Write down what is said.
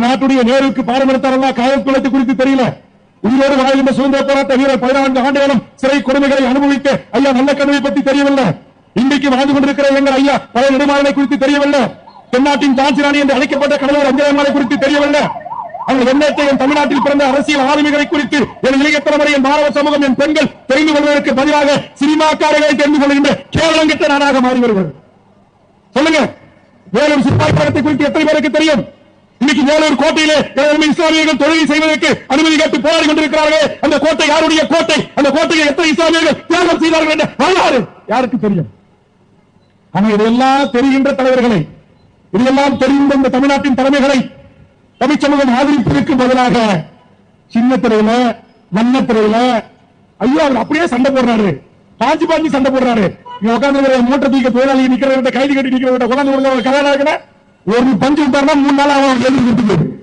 நாட்டுடைய நேருக்கு பாடம் எடுத்தாரா காயல் குலத்தை குறித்து தெரியல. உயிரோடு வாழ்கின்ற சுதந்திர போராட்ட வீரர் 14 ஆண்டுகளும் சிறை கொடுமைகளை அனுபவிக்க ஐயா நல்ல கனவை பற்றி தெரியவில்லை. இன்றைக்கு வாழ்ந்து கொண்டிருக்கிற எங்கள் ஐயா பழைய நெடுமாறனை குறித்து தெரியவில்லை. தென்னாட்டின் ஜான்சிராணி என்று அழைக்கப்பட்ட கடலூர் அஞ்சலம்மாளை குறித்து தெரியவில்லை. அவர்கள் எண்ணற்ற என் தமிழ்நாட்டில் பிறந்த அரசியல் ஆளுமைகளை குறித்து என் இளைய தலைமுறை, என் மாணவ சமூகம், என் பெண்கள் தெரிந்து கொள்வதற்கு பதிலாக சினிமாக்காரர்களை தெரிந்து கொள்கின்ற கேவலம் கெட்ட நாடாக மாறி வருகிறது. சொல்லுங்க, வேலூர் சிப்பாய் படத்தை குறித்து எத்தனை பேருக்கு தெரியும்? இன்னைக்கு வேலூர் கோட்டையிலே இஸ்லாமியர்கள் தொழிலை செய்வதற்கு அனுமதி கேட்டு போராடி கொண்டிருக்கிறார்கள். அந்த கோட்டை யாருடைய கோட்டை? அந்த கோட்டையை எத்தனை இஸ்லாமியர்கள் தியாகம் செய்தார்கள் என்ற வரலாறு யாருக்கு தெரியும்? ஆனால் இதெல்லாம் தெரிகின்ற தலைவர்களை, இதெல்லாம் தெரிந்த இந்த தமிழ்நாட்டின் தலைமைகளை தமிழ் சமூகம் ஆதரிப்பதற்கு பதிலாக சின்ன திரையில, வண்ண திரையில ஐயோ அவர் அப்படியே சண்டை போடுறாரு, பாஞ்சு சண்டை போடுறாரு. இங்க உட்கார்ந்து மூட்டை தூக்க தொழிலாளி நிக்கிறவர்கிட்ட, கைது கட்டி நிக்கிறவர்கிட்ட உட்கார்ந்து கல்யாணம் ஒரு பஞ்சு விட்டாருன்னா 3 நாள் ஆகும்.